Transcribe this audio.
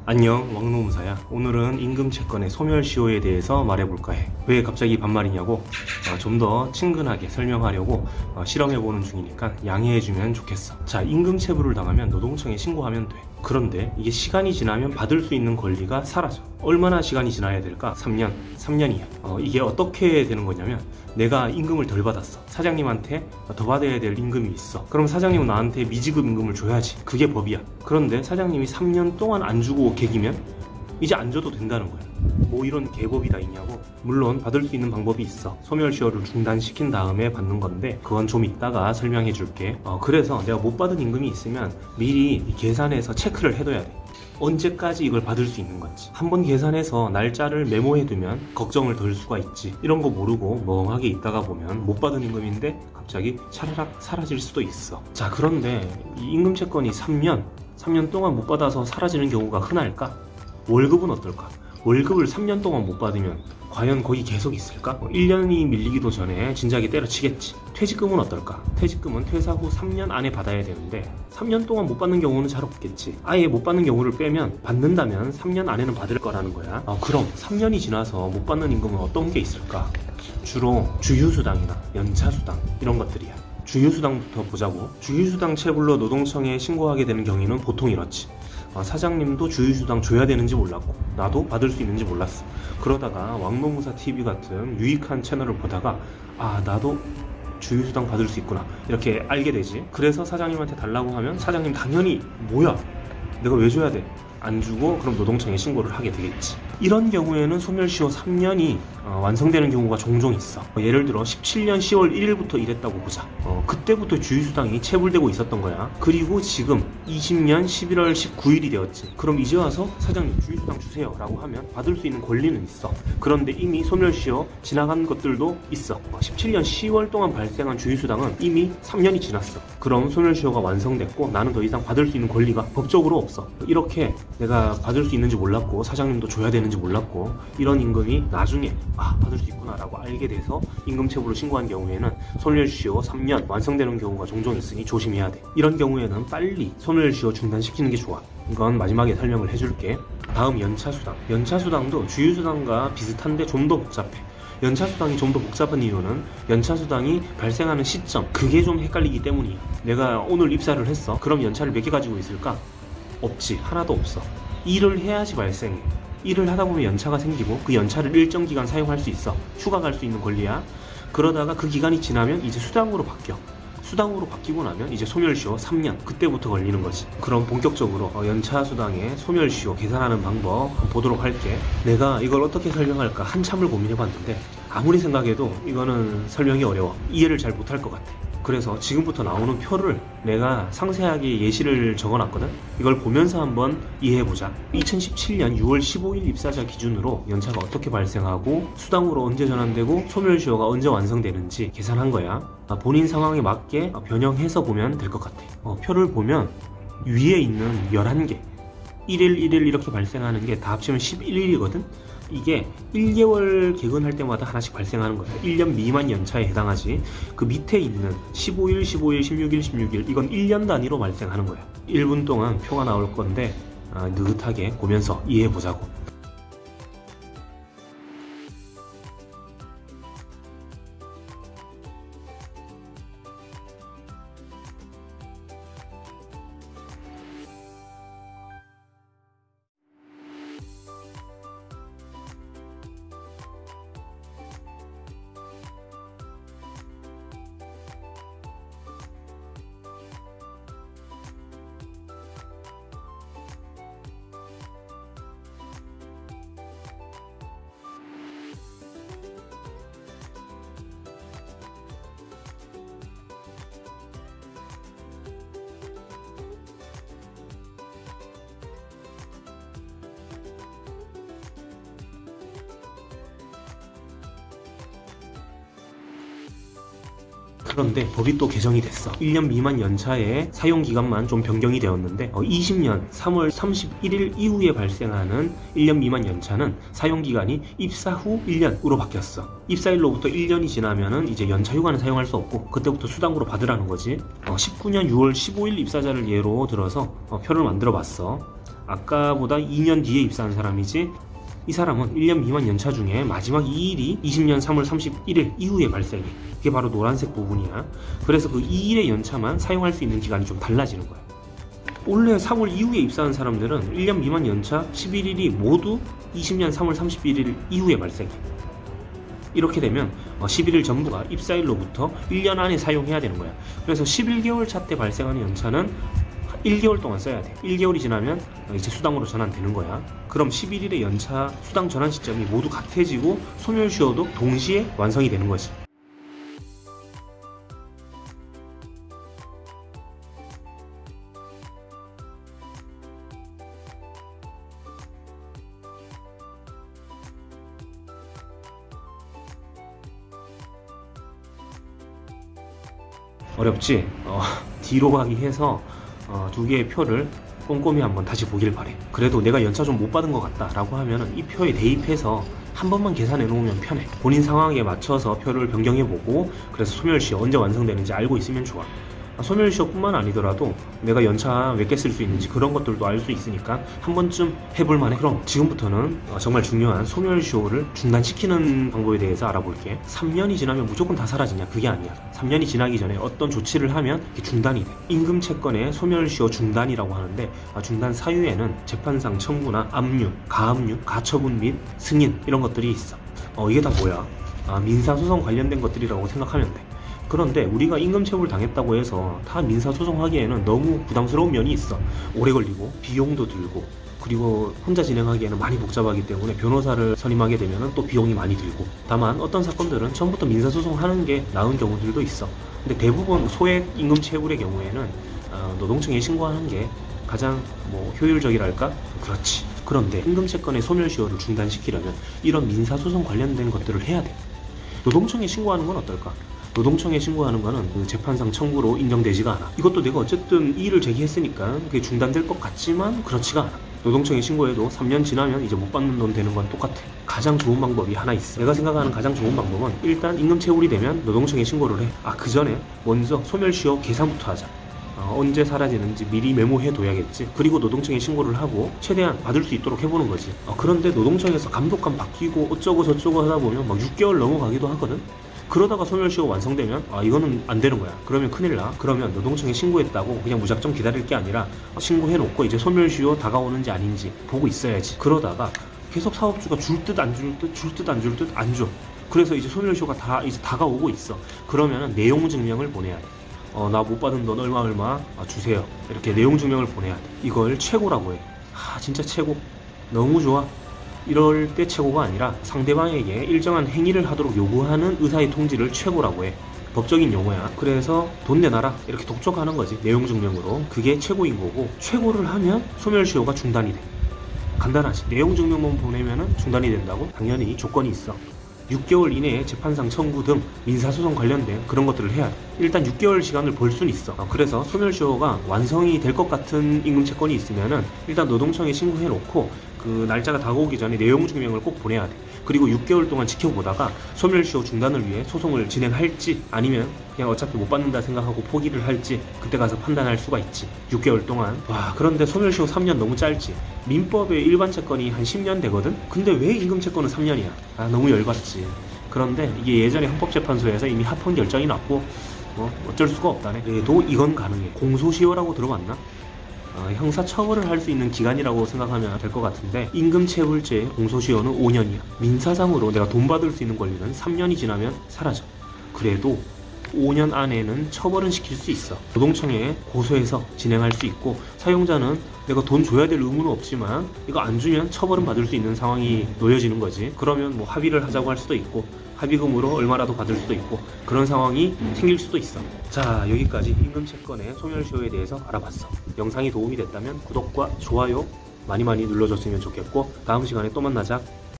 안녕, 왕노무사야. 오늘은 임금채권의 소멸시효에 대해서 말해볼까 해. 왜 갑자기 반말이냐고 좀 더 친근하게 설명하려고 실험해보는 중이니까 양해해주면 좋겠어. 자, 임금체불을 당하면 노동청에 신고하면 돼. 그런데 이게 시간이 지나면 받을 수 있는 권리가 사라져. 얼마나 시간이 지나야 될까? 3년이야. 이게 어떻게 되는 거냐면, 내가 임금을 덜 받았어. 사장님한테 더 받아야 될 임금이 있어. 그럼 사장님은 나한테 미지급 임금을 줘야지. 그게 법이야. 그런데 사장님이 3년 동안 안 주고 개기면 이제 안 줘도 된다는 거야. 뭐 이런 개법이 다 있냐고. 물론 받을 수 있는 방법이 있어. 소멸시효를 중단시킨 다음에 받는 건데, 그건 좀 이따가 설명해 줄게. 그래서 내가 못 받은 임금이 있으면 미리 계산해서 체크를 해둬야 돼. 언제까지 이걸 받을 수 있는 건지. 한번 계산해서 날짜를 메모해두면 걱정을 덜 수가 있지. 이런 거 모르고 멍하게 있다가 보면 못 받은 임금인데 갑자기 차라락 사라질 수도 있어. 자, 그런데 이 임금채권이 3년 동안 못 받아서 사라지는 경우가 흔할까? 월급은 어떨까? 월급을 3년 동안 못 받으면 과연 거기 계속 있을까? 1년이 밀리기도 전에 진작에 때려치겠지. 퇴직금은 어떨까? 퇴직금은 퇴사 후 3년 안에 받아야 되는데 3년 동안 못 받는 경우는 잘 없겠지. 아예 못 받는 경우를 빼면, 받는다면 3년 안에는 받을 거라는 거야. 그럼 3년이 지나서 못 받는 임금은 어떤 게 있을까? 주로 주휴수당이나 연차수당 이런 것들이야. 주휴수당부터 보자고. 주휴수당 체불로 노동청에 신고하게 되는 경위는 보통 이렇지. 사장님도 주휴수당 줘야 되는지 몰랐고, 나도 받을 수 있는지 몰랐어. 그러다가 왕노무사 TV 같은 유익한 채널을 보다가 나도 주휴수당 받을 수 있구나, 이렇게 알게 되지. 그래서 사장님한테 달라고 하면 사장님 당연히 뭐야, 내가 왜 줘야 돼? 안 주고 그럼 노동청에 신고를 하게 되겠지. 이런 경우에는 소멸시효 3년이 완성되는 경우가 종종 있어. 예를 들어 17년 10월 1일부터 일했다고 보자. 그때부터 주휴수당이 체불되고 있었던 거야. 그리고 지금 20년 11월 19일이 되었지. 그럼 이제 와서 사장님 주휴수당 주세요 라고 하면 받을 수 있는 권리는 있어. 그런데 이미 소멸시효 지나간 것들도 있어. 17년 10월 동안 발생한 주휴수당은 이미 3년이 지났어. 그럼 소멸시효가 완성됐고 나는 더 이상 받을 수 있는 권리가 법적으로 없어. 이렇게 내가 받을 수 있는지 몰랐고 사장님도 줘야 되는지 몰랐고, 이런 임금이 나중에 받을 수 있구나 라고 알게 돼서 임금체불로 신고한 경우에는 소멸시효 3년 완성되는 경우가 종종 있으니 조심해야 돼. 이런 경우에는 빨리 소멸시효 중단시키는 게 좋아. 이건 마지막에 설명을 해줄게. 다음 연차수당. 연차수당도 주휴수당과 비슷한데 좀 더 복잡해. 연차수당이 좀 더 복잡한 이유는 연차수당이 발생하는 시점, 그게 좀 헷갈리기 때문이야. 내가 오늘 입사를 했어. 그럼 연차를 몇 개 가지고 있을까? 없지. 하나도 없어. 일을 해야지 발생해. 일을 하다 보면 연차가 생기고 그 연차를 일정 기간 사용할 수 있어. 휴가 갈 수 있는 권리야. 그러다가 그 기간이 지나면 이제 수당으로 바뀌어. 수당으로 바뀌고 나면 이제 소멸시효 3년, 그때부터 걸리는 거지. 그럼 본격적으로 연차수당의 소멸시효 계산하는 방법 보도록 할게. 내가 이걸 어떻게 설명할까 한참을 고민해봤는데 아무리 생각해도 이거는 설명이 어려워. 이해를 잘 못할 것 같아. 그래서 지금부터 나오는 표를 내가 상세하게 예시를 적어놨거든. 이걸 보면서 한번 이해해보자. 2017년 6월 15일 입사자 기준으로 연차가 어떻게 발생하고 수당으로 언제 전환되고 소멸시효가 언제 완성되는지 계산한 거야. 본인 상황에 맞게 변형해서 보면 될 것 같아. 표를 보면 위에 있는 11개 1일 1일 이렇게 발생하는 게 다 합치면 11일이거든. 이게 1개월 개근할 때마다 하나씩 발생하는 거야. 1년 미만 연차에 해당하지. 그 밑에 있는 15일, 15일, 16일, 16일, 이건 1년 단위로 발생하는 거야. 1분 동안 표가 나올 건데 느긋하게 보면서 이해해보자고. 그런데 법이 또 개정이 됐어. 1년 미만 연차의 사용기간만 좀 변경이 되었는데 20년 3월 31일 이후에 발생하는 1년 미만 연차는 사용기간이 입사 후 1년으로 바뀌었어. 입사일로부터 1년이 지나면은 이제 연차휴가는 사용할 수 없고 그때부터 수당으로 받으라는 거지. 19년 6월 15일 입사자를 예로 들어서 표를 만들어 봤어. 아까보다 2년 뒤에 입사한 사람이지, 이 사람은 1년 미만 연차 중에 마지막 2일이 20년 3월 31일 이후에 발생해. 그게 바로 노란색 부분이야. 그래서 그 2일의 연차만 사용할 수 있는 기간이 좀 달라지는 거야. 원래 3월 이후에 입사한 사람들은 1년 미만 연차 11일이 모두 20년 3월 31일 이후에 발생해. 이렇게 되면 11일 전부가 입사일로부터 1년 안에 사용해야 되는 거야. 그래서 11개월 차 때 발생하는 연차는 1개월 동안 써야 돼. 1개월이 지나면 이제 수당으로 전환되는 거야. 그럼 11일의 연차 수당 전환 시점이 모두 같아지고 소멸시효도 동시에 완성이 되는 거지. 어렵지? 뒤로 가기 해서 두 개의 표를 꼼꼼히 한번 다시 보길 바래. 그래도 내가 연차 좀 못 받은 것 같다 라고 하면 이 표에 대입해서 한 번만 계산해 놓으면 편해. 본인 상황에 맞춰서 표를 변경해보고, 그래서 소멸시효 언제 완성되는지 알고 있으면 좋아. 소멸시효뿐만 아니더라도 내가 연차 몇 개 쓸 수 있는지 그런 것들도 알 수 있으니까 한 번쯤 해볼 만해. 그럼 지금부터는 정말 중요한 소멸시효를 중단시키는 방법에 대해서 알아볼게. 3년이 지나면 무조건 다 사라지냐? 그게 아니야. 3년이 지나기 전에 어떤 조치를 하면 중단이 돼. 임금채권의 소멸시효 중단이라고 하는데, 중단 사유에는 재판상 청구나 압류, 가압류, 가처분 및 승인 이런 것들이 있어. 이게 다 뭐야? 민사소송 관련된 것들이라고 생각하면 돼. 그런데 우리가 임금체불 당했다고 해서 다 민사소송하기에는 너무 부담스러운 면이 있어. 오래 걸리고 비용도 들고, 그리고 혼자 진행하기에는 많이 복잡하기 때문에 변호사를 선임하게 되면 또 비용이 많이 들고. 다만 어떤 사건들은 처음부터 민사소송하는 게 나은 경우들도 있어. 근데 대부분 소액 임금체불의 경우에는 노동청에 신고하는 게 가장 효율적이랄까? 그렇지. 그런데 임금채권의 소멸시효를 중단시키려면 이런 민사소송 관련된 것들을 해야 돼. 노동청에 신고하는 건 어떨까? 노동청에 신고하는 거는 그 재판상 청구로 인정되지가 않아. 이것도 내가 어쨌든 이의를 제기했으니까 그게 중단될 것 같지만 그렇지가 않아. 노동청에 신고해도 3년 지나면 이제 못 받는 돈 되는 건 똑같아. 가장 좋은 방법이 하나 있어. 내가 생각하는 가장 좋은 방법은 일단 임금체불이 되면 노동청에 신고를 해. 그 전에 먼저 소멸시효 계산부터 하자. 언제 사라지는지 미리 메모해 둬야겠지. 그리고 노동청에 신고를 하고 최대한 받을 수 있도록 해보는 거지. 그런데 노동청에서 감독관 바뀌고 어쩌고 저쩌고 하다 보면 막 6개월 넘어가기도 하거든. 그러다가 소멸시효 완성되면 이거는 안 되는 거야. 그러면 큰일 나. 그러면 노동청에 신고했다고 그냥 무작정 기다릴 게 아니라 신고해놓고 이제 소멸시효 다가오는지 아닌지 보고 있어야지. 그러다가 계속 사업주가 줄 듯 안 줄 듯 줄 듯 안 줄 듯 안 줘. 그래서 이제 소멸시효가 이제 다가오고 있어. 그러면은 내용 증명을 보내야 돼. 나 못 받은 돈 얼마 주세요. 이렇게 내용 증명을 보내야 돼. 이걸 최고라고 해. 진짜 최고. 너무 좋아. 이럴 때 최고가 아니라 상대방에게 일정한 행위를 하도록 요구하는 의사의 통지를 최고라고 해. 법적인 용어야. 그래서 돈 내놔라 이렇게 독촉하는 거지. 내용 증명으로. 그게 최고인 거고, 최고를 하면 소멸시효가 중단이 돼. 간단하지. 내용 증명만 보내면 중단이 된다고? 당연히 조건이 있어. 6개월 이내에 재판상 청구 등 민사소송 관련된 그런 것들을 해야 돼. 일단 6개월 시간을 벌 수는 있어. 그래서 소멸시효가 완성이 될 것 같은 임금채권이 있으면은 일단 노동청에 신고해놓고 그 날짜가 다가오기 전에 내용 증명을 꼭 보내야 돼. 그리고 6개월 동안 지켜보다가 소멸시효 중단을 위해 소송을 진행할지 아니면 그냥 어차피 못 받는다 생각하고 포기를 할지 그때 가서 판단할 수가 있지. 6개월 동안. 그런데 소멸시효 3년 너무 짧지. 민법의 일반 채권이 한 10년 되거든? 근데 왜 임금채권은 3년이야? 너무 열받지. 그런데 이게 예전에 헌법재판소에서 이미 합헌 결정이 났고 어쩔 수가 없다네. 그래도 이건 가능해. 공소시효라고 들어봤나? 형사처벌을 할 수 있는 기간이라고 생각하면 될 것 같은데, 임금체불죄의 공소시효는 5년이야. 민사상으로 내가 돈 받을 수 있는 권리는 3년이 지나면 사라져. 그래도 5년 안에는 처벌은 시킬 수 있어. 노동청에 고소해서 진행할 수 있고, 사용자는 내가 돈 줘야 될 의무는 없지만 이거 안 주면 처벌은 받을 수 있는 상황이 놓여지는 거지. 그러면 합의를 하자고 할 수도 있고 합의금으로 얼마라도 받을 수도 있고 그런 상황이 생길 수도 있어. 자, 여기까지 임금채권의 소멸시효에 대해서 알아봤어. 영상이 도움이 됐다면 구독과 좋아요 많이 눌러줬으면 좋겠고, 다음 시간에 또 만나자.